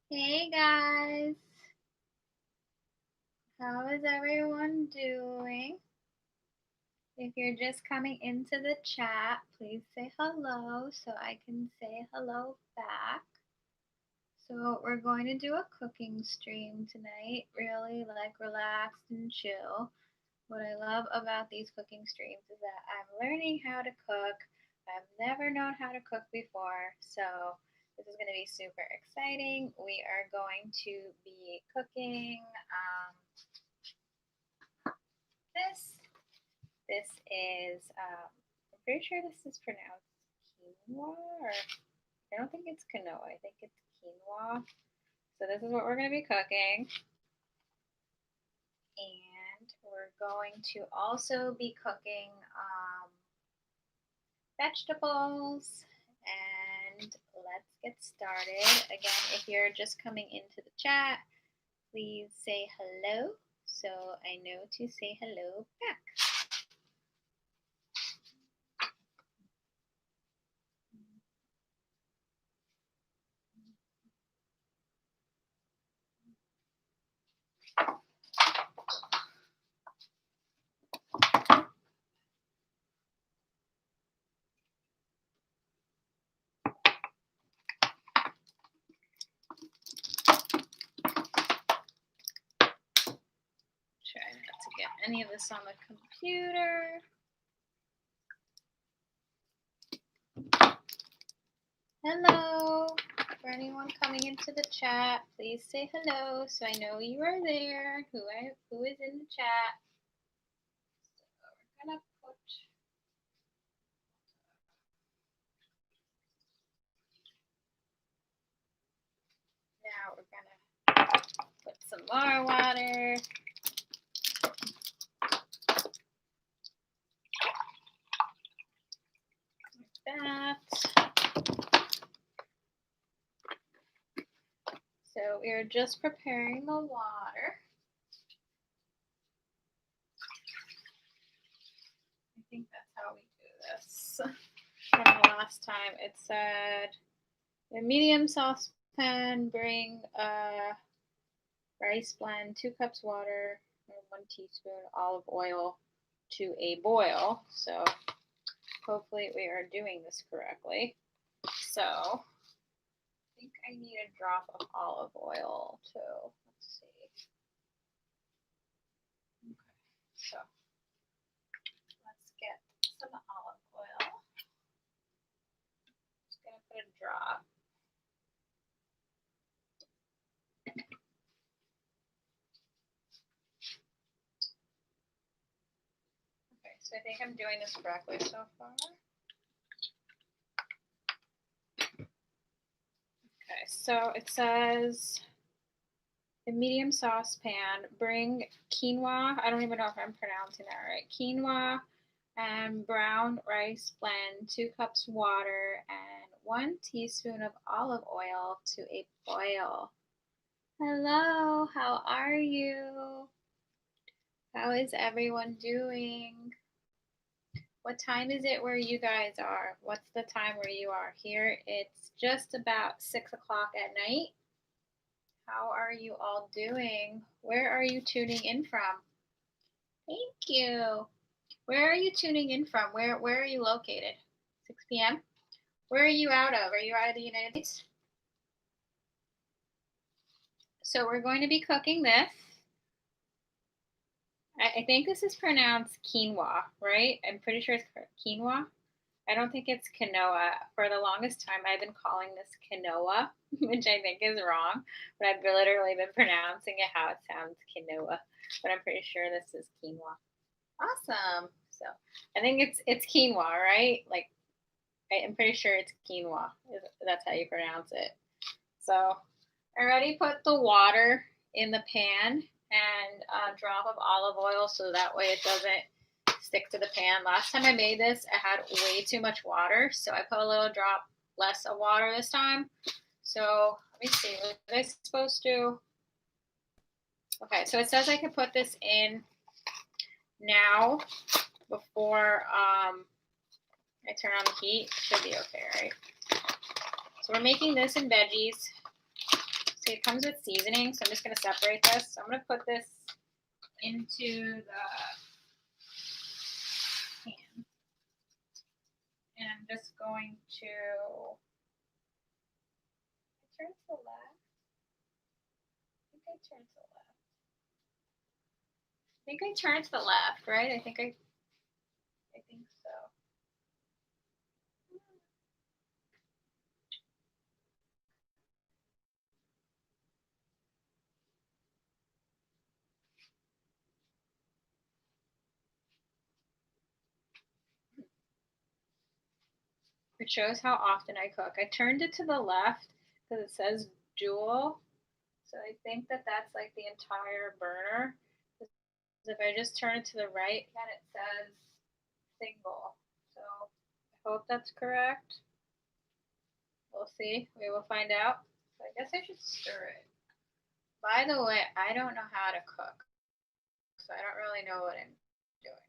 Hey guys, how is everyone doing? If you're just coming into the chat, please say hello so I can say hello back. So we're going to do a cooking stream tonight, really like relaxed and chill. What I love about these cooking streams is that I'm learning how to cook. I've never known how to cook before, so this is going to be super exciting. We are going to be cooking this. This is, I'm pretty sure this is pronounced quinoa, or I don't think it's quinoa. I think it's quinoa. So this is what we're going to be cooking. And we're going to also be cooking vegetables. And let's get started. Again, if you're just coming into the chat, please say hello so I know to say hello back. Try not to get any of this on the computer. Hello. For anyone coming into the chat, please say hello so I know you are there. Who is in the chat? So we're gonna put now we're gonna put some more water. Like that. So we're just preparing the water. I think that's how we do this. From the last time it said a medium saucepan, bring a rice blend, 2 cups water, and 1 teaspoon olive oil to a boil. So hopefully we are doing this correctly. So I think I need a drop of olive oil too. Let's see. Okay, so let's get some olive oil. Just gonna put a drop. Okay, so I think I'm doing this correctly so far. Okay, so it says a medium saucepan, bring quinoa. I don't even know if I'm pronouncing that right. Quinoa and brown rice blend, 2 cups water, and 1 teaspoon of olive oil to a boil. Hello, how are you? How is everyone doing? What time is it where you guys are? What's the time where you are? Here it's just about 6 o'clock at night. How are you all doing? Where are you tuning in from? Thank you. Where are you tuning in from? Where are you located? 6 p.m.? Where are you out of? Are you out of the United States? So we're going to be cooking this. I think this is pronounced quinoa, right? I'm pretty sure it's quinoa. I don't think it's quinoa. For the longest time, I've been calling this quinoa, which I think is wrong, but I've literally been pronouncing it how it sounds, quinoa. But I'm pretty sure this is quinoa. Awesome. So I think it's quinoa, right? Like I'm pretty sure it's quinoa. That's how you pronounce it. So I already put the water in the pan and a drop of olive oil so that way it doesn't stick to the pan. Last time I made this, I had way too much water, so I put a little drop less of water this time. So let me see, what was I supposed to? Okay, so it says I can put this in now before I turn on the heat. Should be okay, right? So we're making this in Veggies. See, it comes with seasoning, so I'm just going to separate this. So I'm going to put this into the pan. And I'm just going to turn to the left. I think I turn to the left. I think I turn to the left, right? I think so. It shows how often I cook. I turned it to the left because it says dual. So I think that that's like the entire burner. If I just turn it to the right, then it says single. So I hope that's correct. We'll see. We will find out. So I guess I should stir it. By the way, I don't know how to cook, so I don't really know what I'm doing.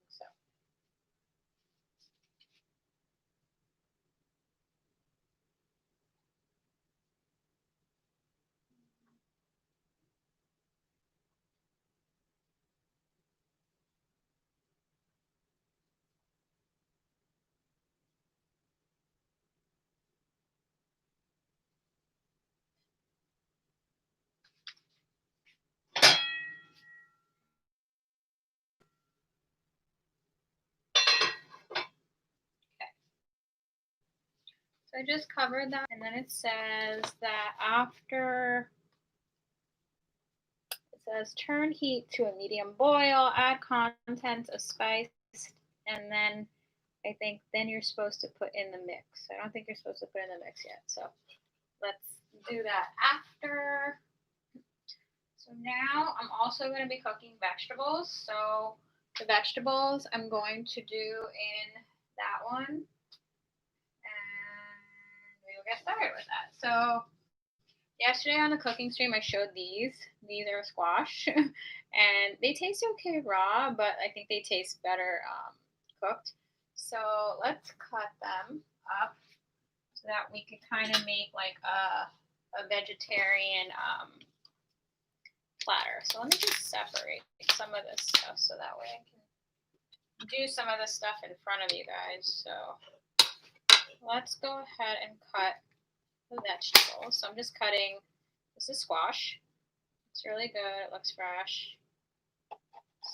So I just covered that, and then it says that after, it says turn heat to a medium boil, add contents of spice, and then I think then you're supposed to put in the mix. I don't think you're supposed to put in the mix yet, so let's do that after. So now I'm also going to be cooking vegetables. So the vegetables I'm going to do in that one. We will get started with that. So yesterday on the cooking stream, I showed these. These are squash, and they taste okay raw, but I think they taste better cooked. So let's cut them up so that we can kind of make like a vegetarian platter. So let me just separate some of this stuff so that way I can do some of the stuff in front of you guys. So let's go ahead and cut the vegetables. So I'm just cutting, this is squash. It's really good, it looks fresh.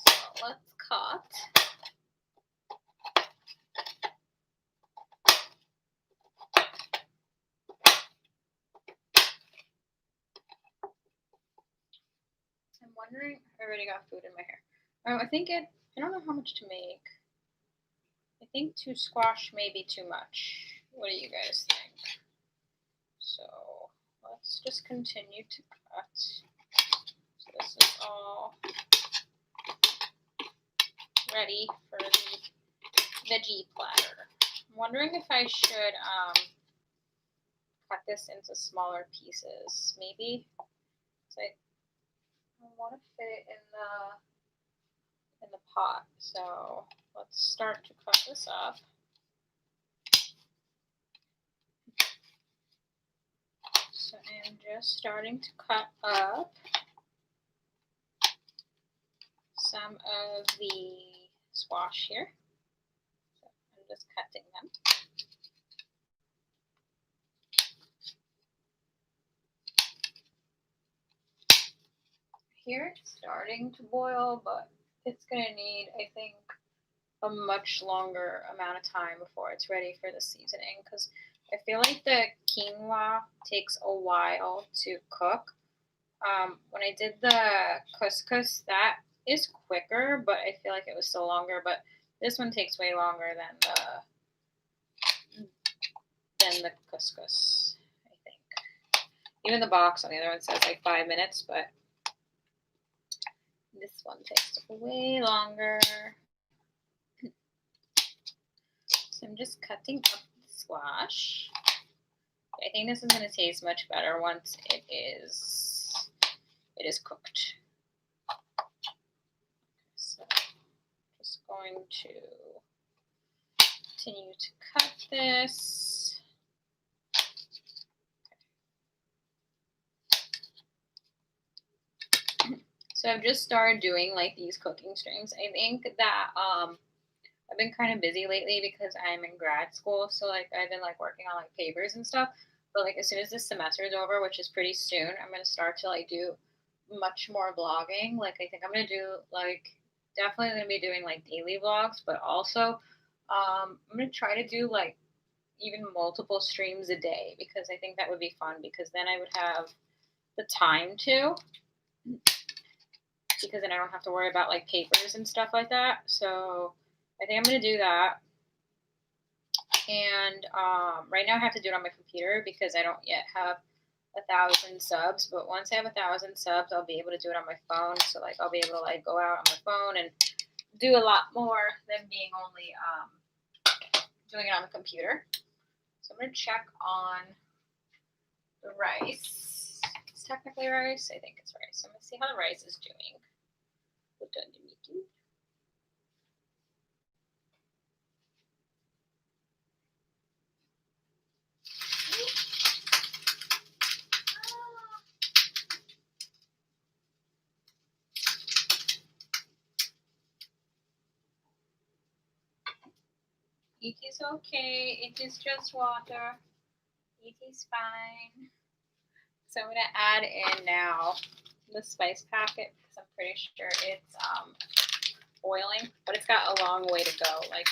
So let's cut. I'm wondering, I already got food in my hair. I don't know how much to make. I think 2 squash may be too much. What do you guys think? So let's just continue to cut. So this is all ready for the veggie platter. I'm wondering if I should cut this into smaller pieces, maybe. So I want to fit it in the pot. So let's start to cut this up. So I'm just starting to cut up some of the squash here. So I'm just cutting them. Here it's starting to boil, but it's going to need, I think, a much longer amount of time before it's ready for the seasoning, because I feel like the quinoa takes a while to cook. When I did the couscous, that is quicker, but I feel like it was still longer. But this one takes way longer than the couscous, I think. Even the box on the other one says like 5 minutes, but this one takes way longer. So I'm just cutting up the squash. I think this is going to taste much better once it is cooked. So just going to continue to cut this. So I've just started doing like these cooking streams. I think that I've been kind of busy lately because I'm in grad school, so like I've been like working on like papers and stuff. But like as soon as this semester is over, which is pretty soon, I'm gonna start to like do much more vlogging. Like I think I'm gonna do like definitely gonna be doing like daily vlogs, but also I'm gonna try to do like even multiple streams a day because I think that would be fun because then I would have the time to because then I don't have to worry about like papers and stuff like that. So I think I'm gonna do that. And right now I have to do it on my computer because I don't yet have 1,000 subs. But once I have 1,000 subs, I'll be able to do it on my phone. So like I'll be able to like go out on my phone and do a lot more than being only doing it on the computer. So I'm gonna check on the rice. It's technically rice. I think it's rice. So I'm gonna see how the rice is doing. It is okay. It is just water. It is fine. So I'm gonna add in now the spice packet because I'm pretty sure it's boiling, but it's got a long way to go. Like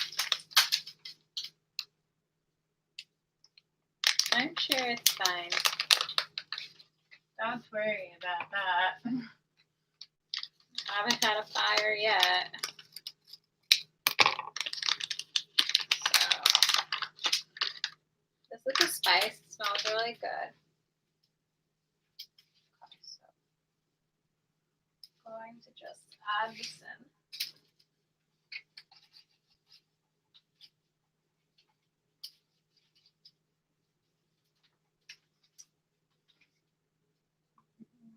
I'm sure it's fine. Don't worry about that. I haven't had a fire yet. So this is the spice. It smells really good. Okay, so I'm going to just add this in.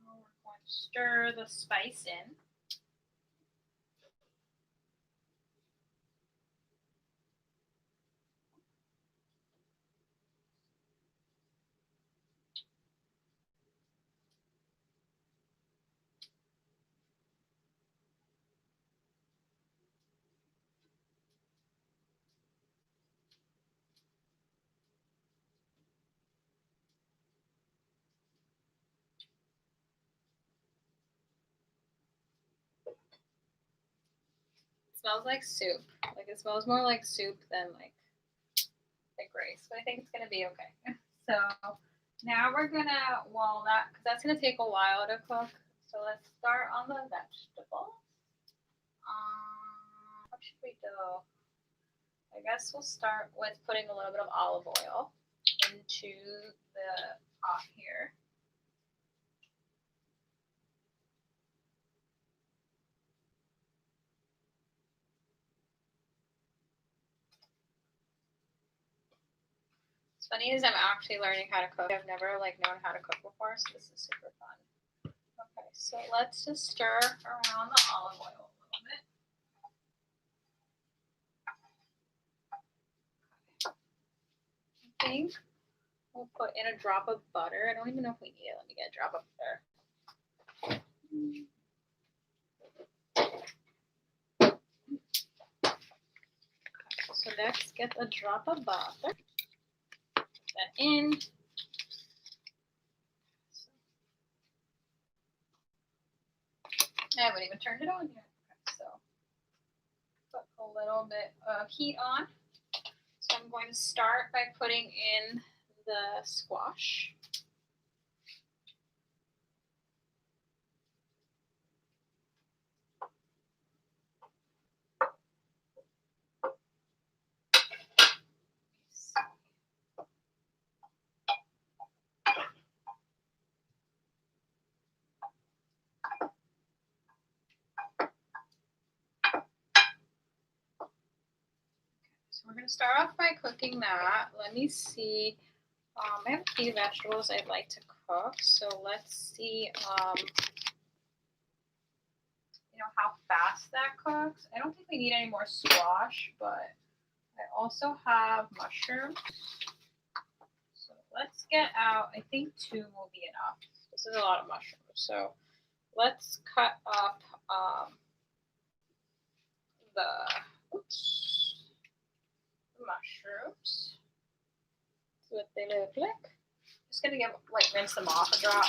Now we're going to stir the spice in. It smells like soup. Like it smells more like soup than like rice, but I think it's gonna be okay. So now we're gonna walnut because that's gonna take a while to cook. So let's start on the vegetables. What should we do? I guess we'll start with putting a little bit of olive oil into the pot here. What's funny is I'm actually learning how to cook. I've never like known how to cook before, so this is super fun. Okay, so let's just stir around the olive oil a little bit. I think we'll put in a drop of butter. I don't even know if we need it. Let me get a drop of butter. So next, get a drop of butter. Put that in. I haven't even turned it on yet. Okay, so put a little bit of heat on. So I'm going to start by putting in the squash. So we're going to start off by cooking that. Let me see. I have a few vegetables I'd like to cook. So let's see, how fast that cooks. I don't think we need any more squash, but I also have mushrooms. So let's get out, I think 2 will be enough. This is a lot of mushrooms. So let's cut up the mushrooms. That's what they look like. Just gonna rinse them off a drop.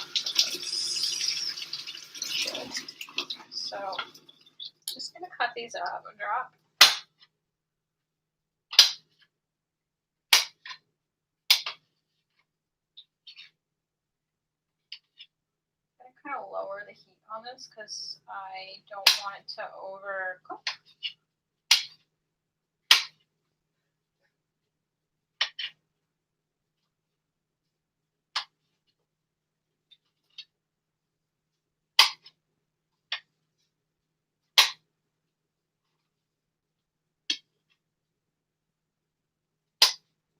So just gonna cut these up a drop. I'm gonna kind of lower the heat on this because I don't want it to overcook.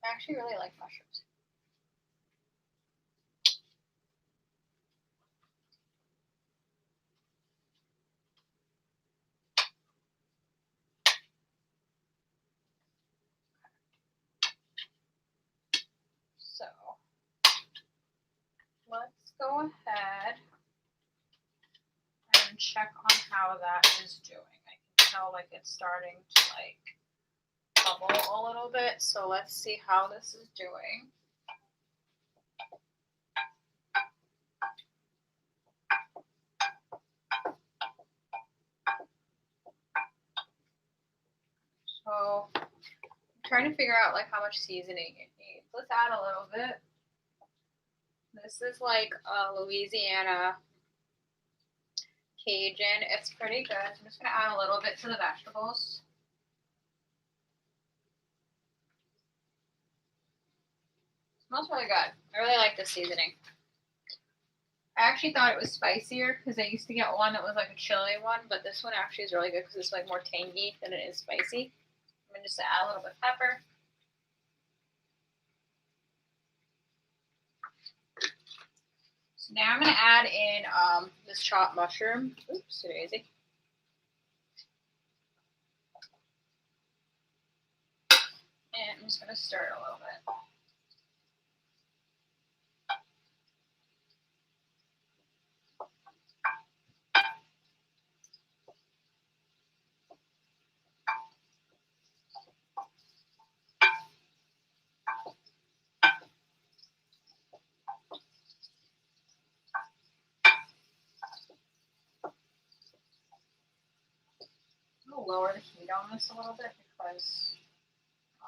I actually really like mushrooms. So let's go ahead and check on how that is doing. I can tell it's starting to bubble a little bit. So let's see how this is doing. So I'm trying to figure out how much seasoning it needs. Let's add a little bit. This is a Louisiana Cajun. It's pretty good. I'm just going to add a little bit to the vegetables. It smells really good. I really like the seasoning. I actually thought it was spicier because I used to get one that was a chili one, but this one actually is really good because it's more tangy than it is spicy. I'm going to just add a little bit of pepper. So now I'm going to add in this chopped mushroom. Oops, daisy. And I'm just going to stir it a little bit. I'm going to lower the heat on this a little bit because I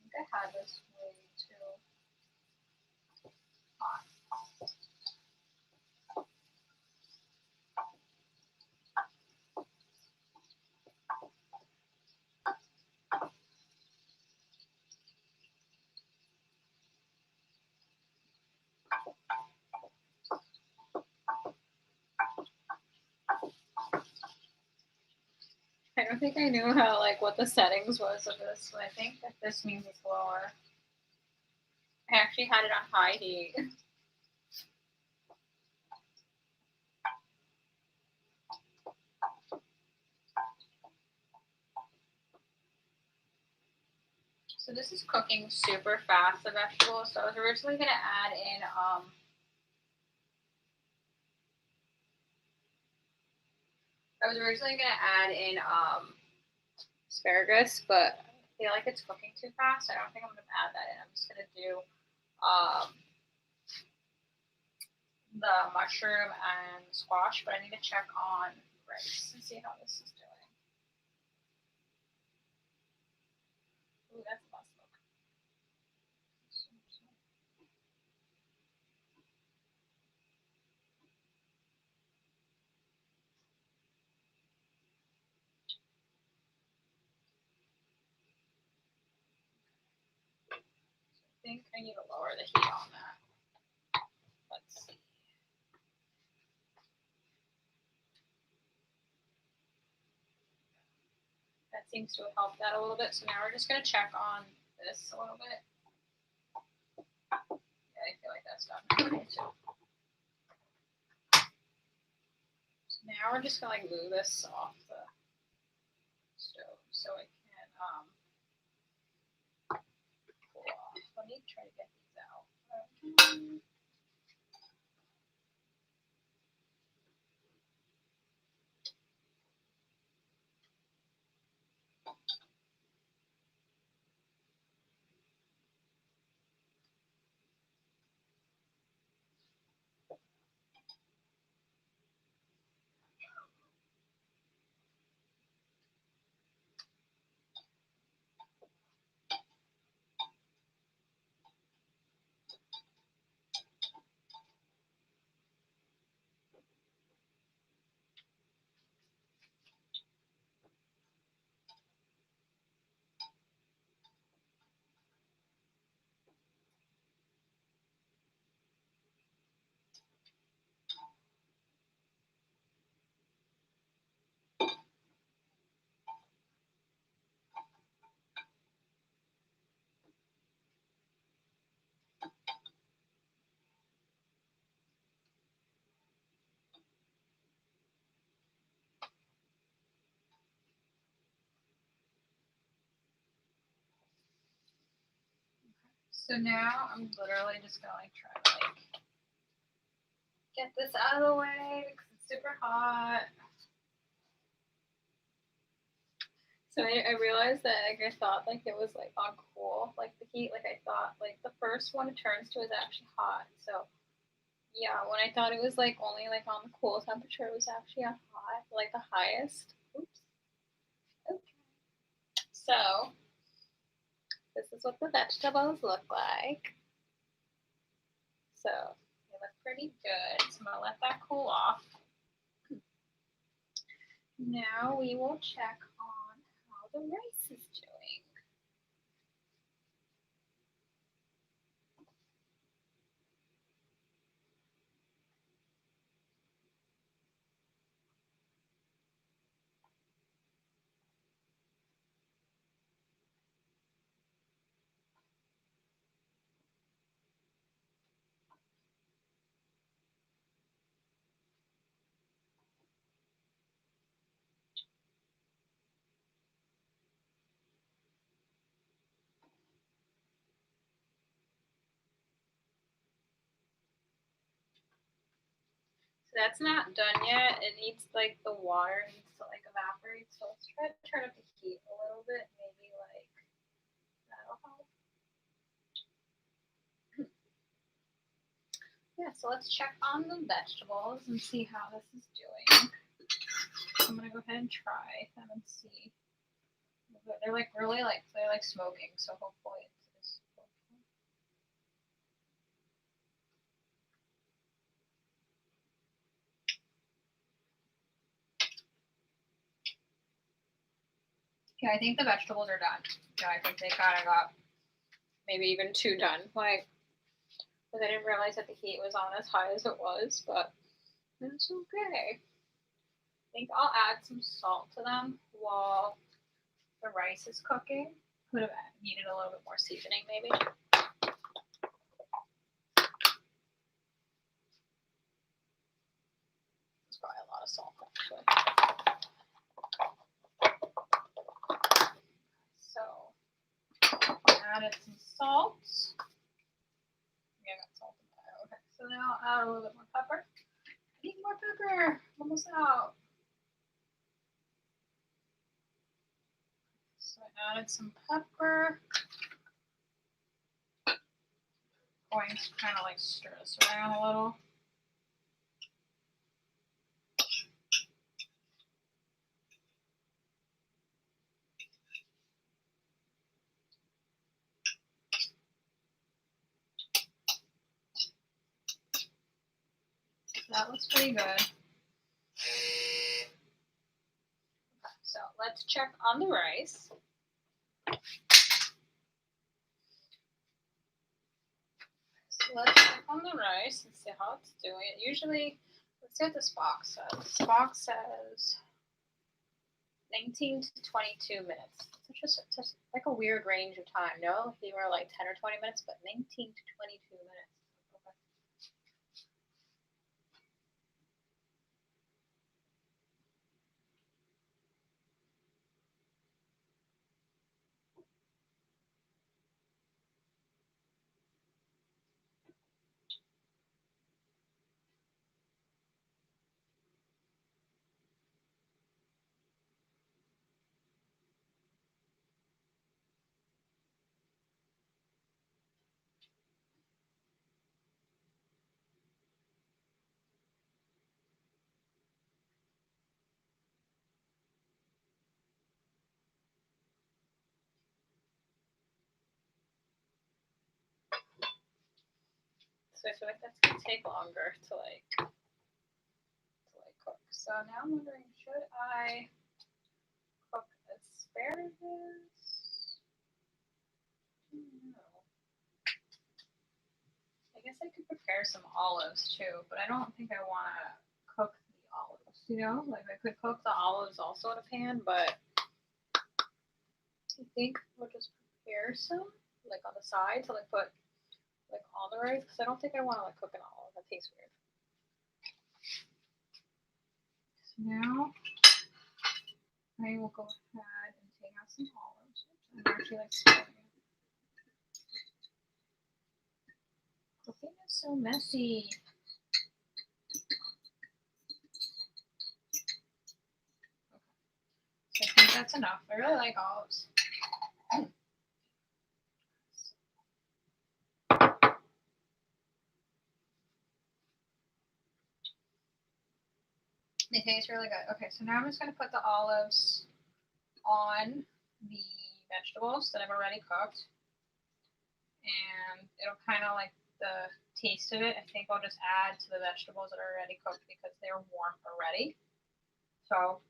think I had this way too hot. I don't think I knew how what the settings was of this, but I think that this means it's lower. I actually had it on high heat. So this is cooking super fast, the vegetables. So I was originally going to add in asparagus, but I feel like it's cooking too fast. I don't think I'm going to add that in. I'm just going to do the mushroom and squash, but I need to check on rice and see how this is doing. Ooh, that's a lot of smoke. I think I need to lower the heat on that. Let's see. That seems to have helped that a little bit. So now we're just going to check on this a little bit. Yeah, I feel like that's done too. So now we're just going to move this off the stove so it can me try to get these out. So now I'm literally just gonna like try to like get this out of the way because it's super hot. So I realized that like I thought like it was like on cool, like the heat, like I thought like the first one it turns to is actually hot. So yeah, when I thought it was like only like on the cool temperature, it was actually on hot, like the highest. Oops. Okay. So this is what the vegetables look like. So they look pretty good. So I'm gonna let that cool off. Now we will check on how the rice is doing. So that's not done yet. It needs like the water needs to like evaporate. So let's try to turn up the heat a little bit. Maybe like that'll help. Yeah, so let's check on the vegetables and see how this is doing. I'm gonna go ahead and try them and see. They're like really like they're like smoking, so hopefully it's smoking. Yeah, I think the vegetables are done. Yeah, I think they kind of got maybe even too done. Like, because I didn't realize that the heat was on as high as it was, but it's okay. I think I'll add some salt to them while the rice is cooking. Could have needed a little bit more seasoning, maybe. It's probably a lot of salt, actually. So, I added some salt. Yeah, I got salt in there. Okay, so now I'll add a little bit more pepper. I need more pepper. Almost out. So I added some pepper. Going to kind of like stir this around a little. That looks pretty good. So let's check on the rice. So let's check on the rice and see how it's doing. Usually, let's see what this box says. This box says 19 to 22 minutes. It's just like a weird range of time. No, they were like 10 or 20 minutes, but 19 to 22 minutes. Okay. So I feel like that's gonna take longer to like cook. So now I'm wondering, should I cook asparagus? No. I guess I could prepare some olives too, but I don't think I want to cook the olives. You know, like I could cook the olives also in a pan, but I think we'll just prepare some like on the side to like put like on the rice because I don't think I want to like cook an olive. That tastes weird. So now I will go ahead and take out some olives. I'm actually like spilling it. Cooking is so messy. Okay. So I think that's enough. I really like olives. They taste really good. Okay, so now I'm just going to put the olives on the vegetables that I've already cooked. And it'll kind of like the taste of it, I think I'll just add to the vegetables that are already cooked because they're warm already. So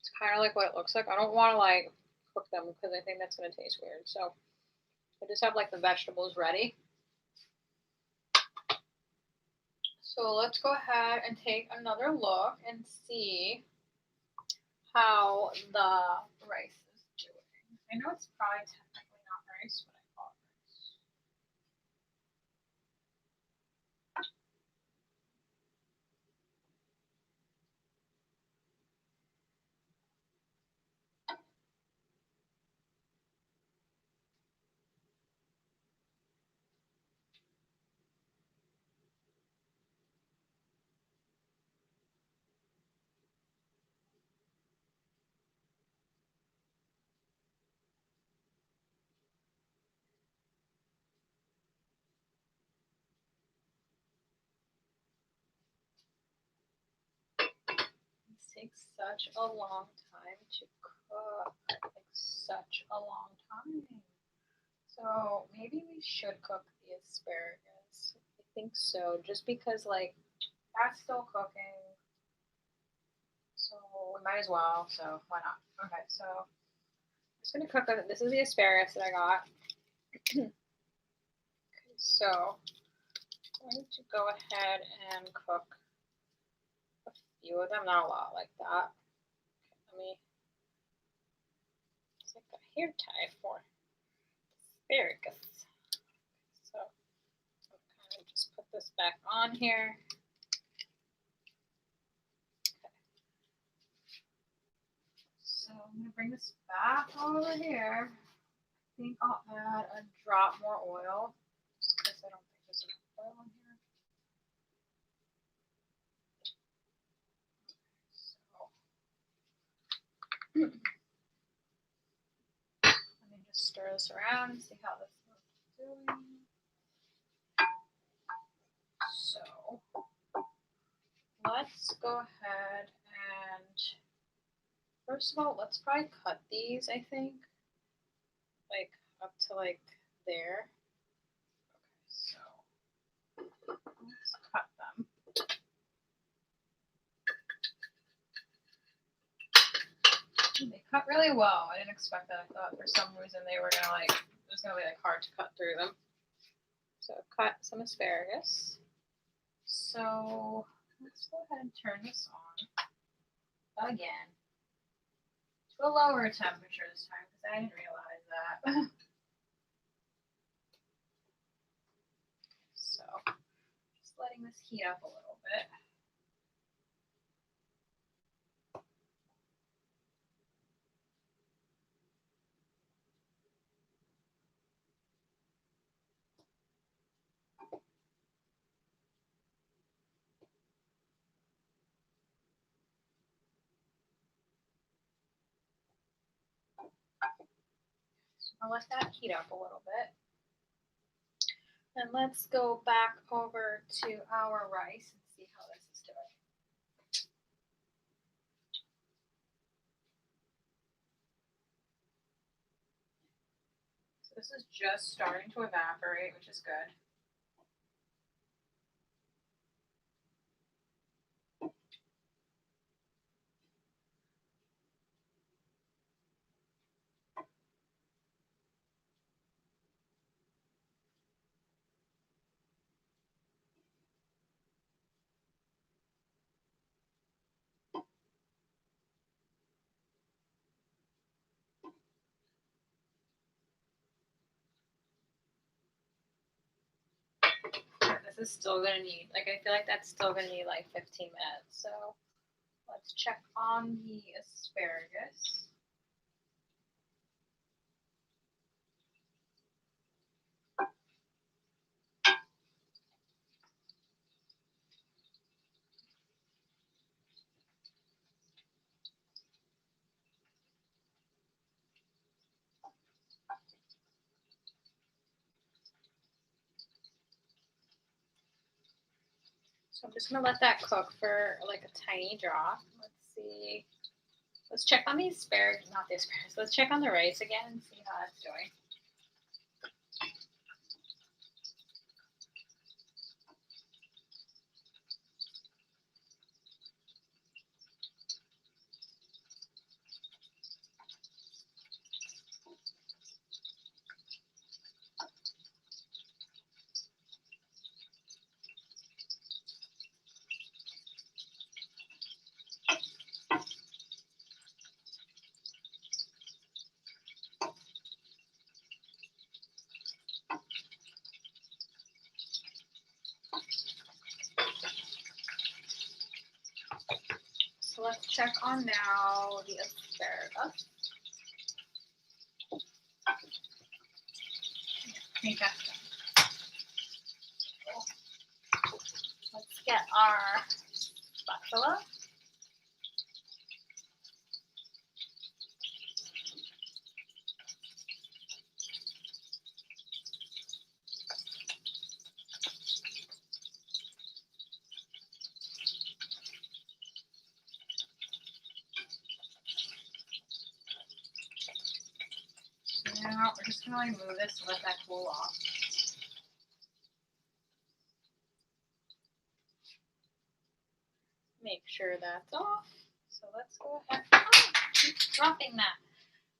it's kind of like what it looks like. I don't want to like cook them because I think that's going to taste weird. So I just have like the vegetables ready. So let's go ahead and take another look and see how the rice is doing. I know it's probably technically not rice, but I call it rice. This takes such a long time to cook. Like such a long time. So maybe we should cook the asparagus. I think so, just because like that's still cooking. So we might as well. So why not? Okay, so I'm just gonna cook it. This is the asparagus that I got. Okay, so I'm going to go ahead and cook a few of them, not a lot like that. Okay, let me. It's like a hair tie for asparagus. So I'll kind of just put this back on here. Okay. So I'm gonna bring this back over here. I think I'll add a drop more oil, just because I don't think there's enough oil in here. So let me just stir this around and see how this is doing. So let's go ahead and first of all, let's probably cut these, I think, like up to like there. Okay, so let's cut them. They cut really well. I didn't expect that. I thought for some reason they were gonna like it was gonna be like hard to cut through them. So cut some asparagus. So let's go ahead and turn this on again to a lower temperature this time because I didn't realize that. So just letting this heat up a little bit. So I'll let that heat up a little bit. And let's go back over to our rice and see how this is doing. So this is just starting to evaporate, which is good. This is still gonna need, like, I feel like that's still gonna need like 15 minutes. So let's check on the asparagus. So I'm just gonna let that cook for like a tiny drop. Let's see. Let's check on the asparagus, not the asparagus. Let's check on the rice again and see how that's doing. So let's check on now the asparagus. I think that's done. Let's get our spatula. Now we're just gonna like move this to let that cool off. Make sure that's off. So let's go ahead. Oh, keep dropping that.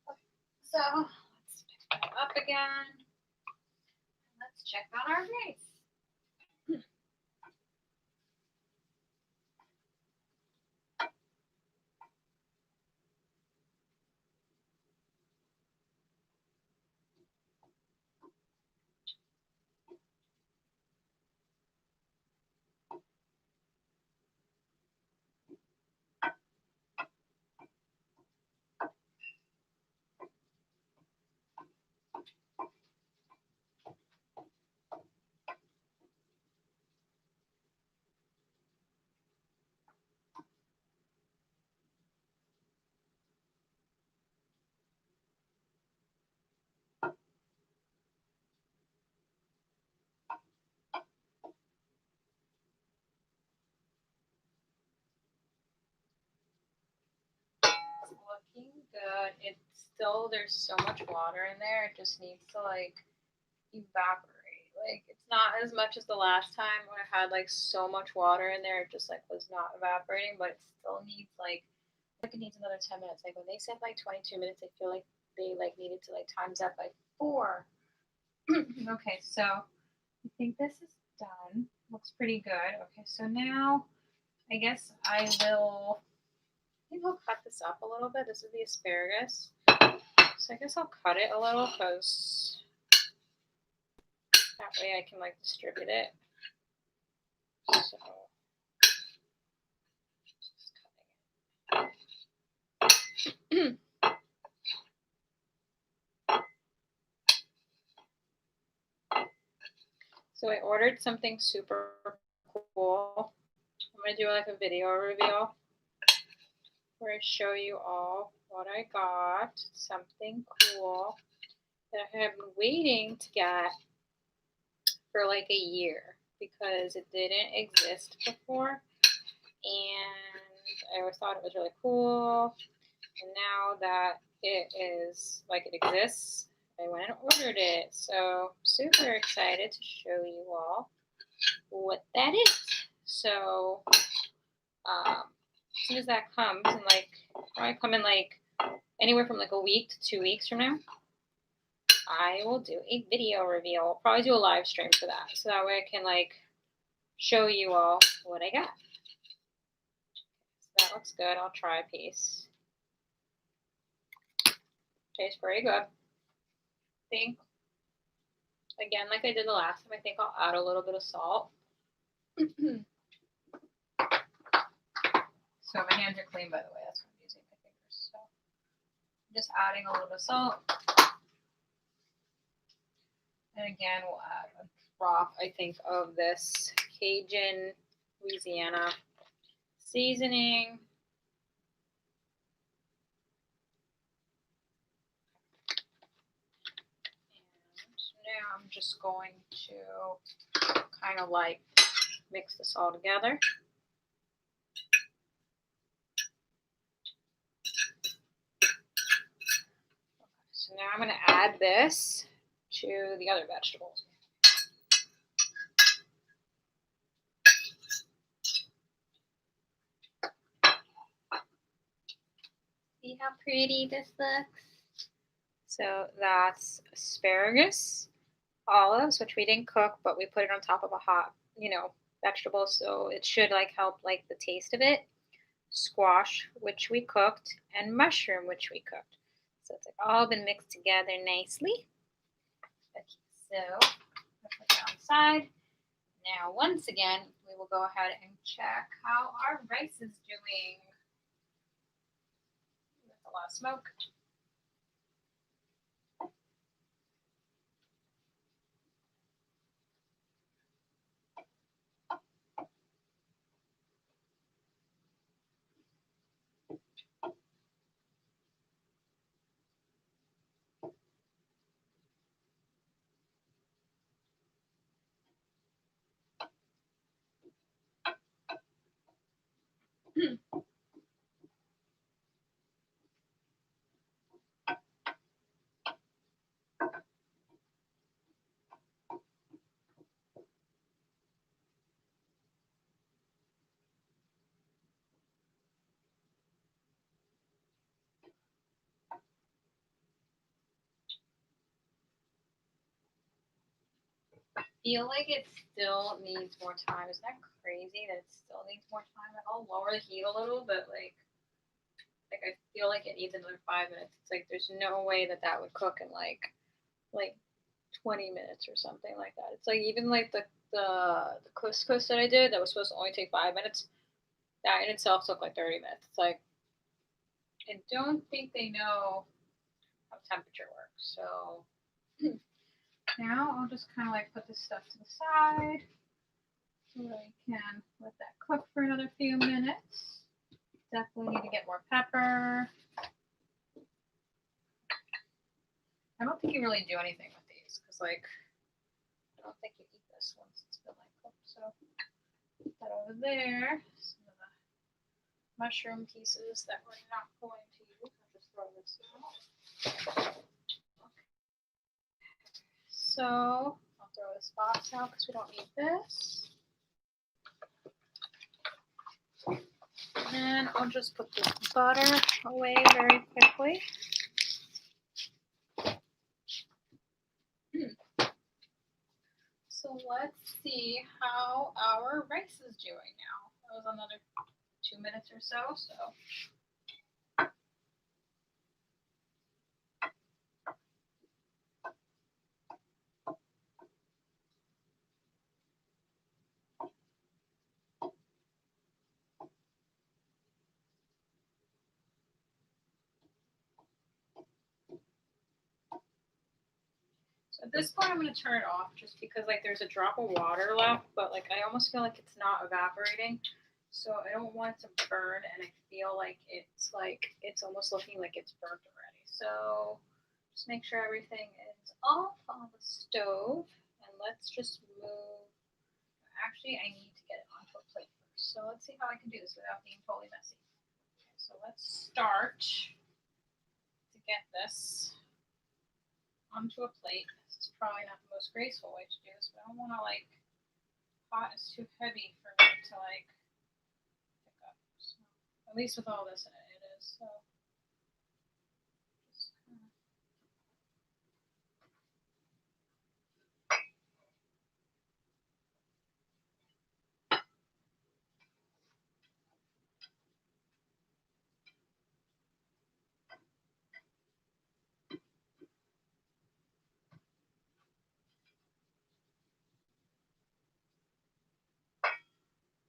Okay. So let's pick that up again. Let's check on our rice. Looking good. It's still, there's so much water in there. It just needs to like evaporate. Like it's not as much as the last time when I had like so much water in there. It just like was not evaporating, but it still needs like it needs another 10 minutes. Like when they said like 22 minutes, I feel like they like needed to like times that by 4. Okay, so I think this is done. Looks pretty good. Okay, so now I guess I think I'll cut this up a little bit. This is the asparagus. So I guess I'll cut it a little because that way I can like distribute it. So just cutting it. So I ordered something super cool. I'm gonna do like a video reveal where I show you all what I got. Something cool that I have been waiting to get for like a year because it didn't exist before, and I always thought it was really cool. And now that it is like it exists, I went and ordered it. So super excited to show you all what that is. So as soon as that comes, and like probably come in like anywhere from like a week to 2 weeks from now, I will do a video reveal. I'll probably do a live stream for that, so that way I can like show you all what I got. So that looks good. I'll try a piece. Tastes pretty good. I think, again, like I did the last time, I think I'll add a little bit of salt. So my hands are clean, by the way. That's why I'm using my fingers. So I'm just adding a little bit of salt. And again, we'll add a drop, I think, of this Cajun Louisiana seasoning. And now I'm just going to kind of like mix this all together. So now I'm going to add this to the other vegetables. See how pretty this looks? So that's asparagus, olives, which we didn't cook, but we put it on top of a hot, vegetable, so it should like help like the taste of it. Squash, which we cooked, and mushroom, which we cooked. So it's like all been mixed together nicely. Okay, so I'll put that on the side. Now, once again, we will go ahead and check how our rice is doing. That's a lot of smoke. Feel like it still needs more time. Isn't that crazy that it still needs more time? I'll lower the heat a little, but like I feel like it needs another 5 minutes. It's like there's no way that would cook in like 20 minutes or something like that. It's like even like the couscous that I did that was supposed to only take 5 minutes. That in itself took like 30 minutes. It's like I don't think they know how temperature works. So now I'll just kind of like put this stuff to the side so I can let that cook for another few minutes. Definitely need to get more pepper. I don't think you really do anything with these because like I don't think you eat this once it's been like cooked. So put that over there. Some of the mushroom pieces that we're not going to use. I'll just throw this out. Okay. So I'll throw this box out because we don't need this. And then I'll just put the butter away very quickly. So let's see how our rice is doing now. That was another 2 minutes or so. So at this point, I'm going to turn it off just because like there's a drop of water left, but like I almost feel like it's not evaporating. So I don't want it to burn, and I feel like it's almost looking like it's burnt already. So just make sure everything is off on the stove, and let's just move. Actually, I need to get it onto a plate first. So let's see how I can do this without being totally messy. Okay, so let's start to get this onto a plate. This is probably not the most graceful way to do this, but I don't want to like pot is too heavy for me to like pick up. So, at least with all this in it, it is. So just kind of.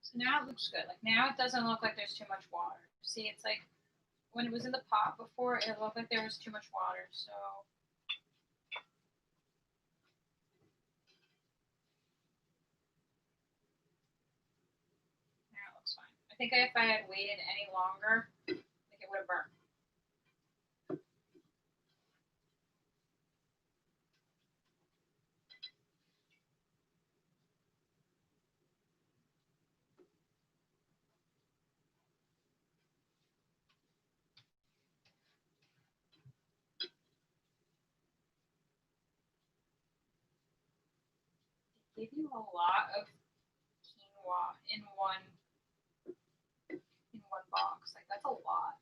So now it looks good. Like now it doesn't look like there's too much water. See, it's like when it was in the pot before, it looked like there was too much water. So now it looks fine. I think if I had waited any longer, I think it would have burnt. They give you a lot of quinoa in one box. Like that's a lot.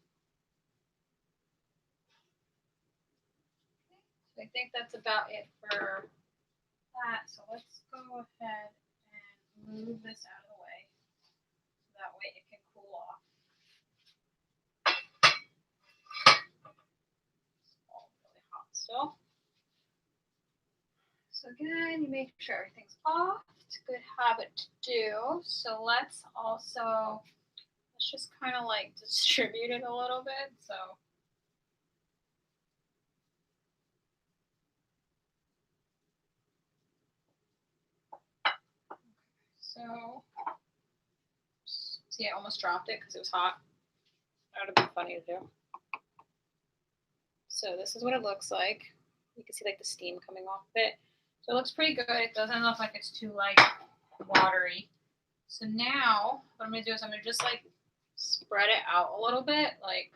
So I think that's about it for that. So let's go ahead and move this out of the way. So that way it can cool off. It's all really hot still. So again, you make sure everything's off. It's a good habit to do. So let's just kind of like distribute it a little bit. So see, I almost dropped it because it was hot. That would have been funny to do. So this is what it looks like. You can see like the steam coming off of it. So it looks pretty good. It doesn't look like it's too like watery. So now what I'm gonna do is I'm gonna just like spread it out a little bit, like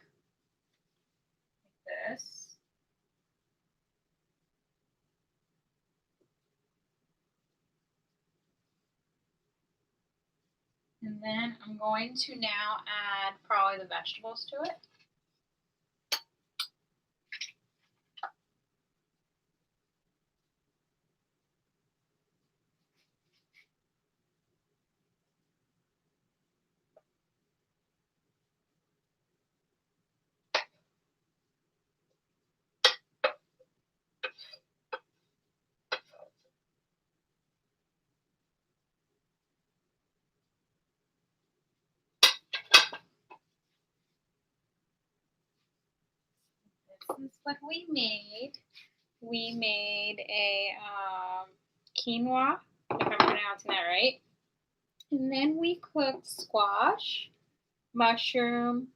this. And then I'm going to now add probably the vegetables to it. This is what we made. We made a quinoa, if I'm pronouncing that right. And then we cooked squash, mushroom,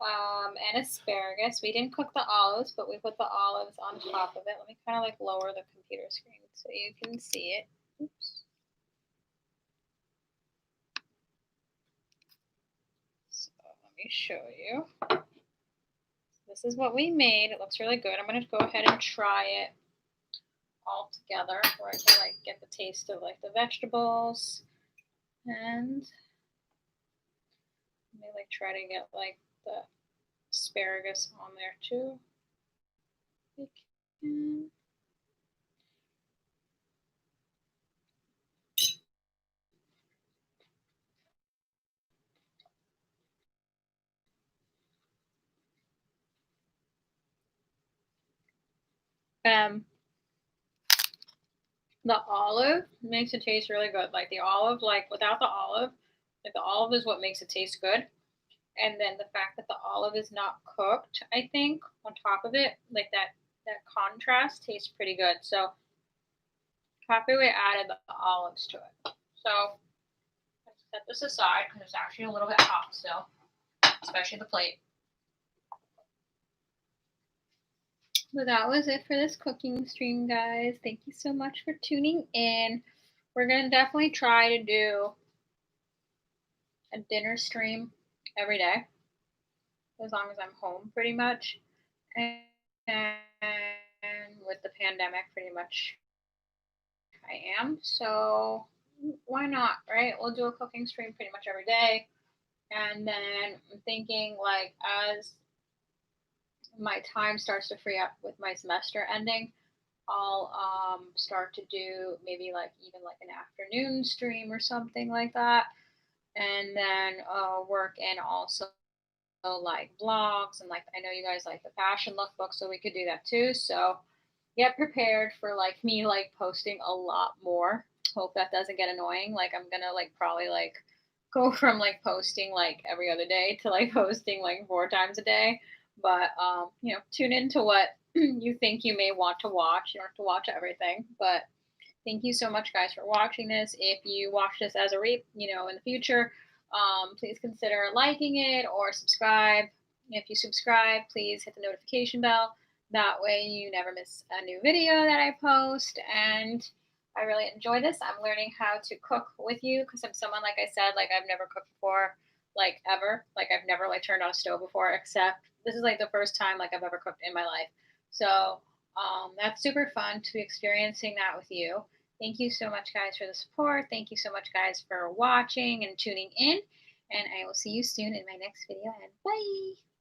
and asparagus. We didn't cook the olives, but we put the olives on top of it. Let me kind of like lower the computer screen so you can see it. Oops. So let me show you. This is what we made. It looks really good. I'm going to go ahead and try it all together where I can like get the taste of like the vegetables, and let me like try to get like the asparagus on there too. We can. The olive makes it taste really good. Like the olive, like without the olive, like the olive is what makes it taste good. And then the fact that the olive is not cooked, I think, on top of it, like that contrast tastes pretty good. So happy we added the olives to it. So let's set this aside because it's actually a little bit hot still, especially the plate. But that was it for this cooking stream, guys. Thank you so much for tuning in. We're going to definitely try to do a dinner stream every day, as long as I'm home pretty much. And with the pandemic, pretty much I am. So why not, right? We'll do a cooking stream pretty much every day. And then I'm thinking, like, as my time starts to free up with my semester ending, I'll start to do maybe like even like an afternoon stream or something like that. And then work in also like vlogs, and like I know you guys like the fashion lookbook, so we could do that too. So get prepared for like me like posting a lot more. Hope that doesn't get annoying. Like I'm gonna like probably like go from like posting like every other day to like posting like 4 times a day. But tune into what you think you may want to watch. You don't have to watch everything, but thank you so much, guys, for watching this. If you watch this as a in the future, please consider liking it or subscribe. If you subscribe, please hit the notification bell. That way, you never miss a new video that I post. And I really enjoy this. I'm learning how to cook with you because I'm someone, like I said, like I've never cooked before, like ever. Like I've never like turned on a stove before, except this is like the first time like I've ever cooked in my life. So that's super fun to be experiencing that with you. Thank you so much, guys, for the support. Thank you so much, guys, for watching and tuning in. And I will see you soon in my next video. And bye.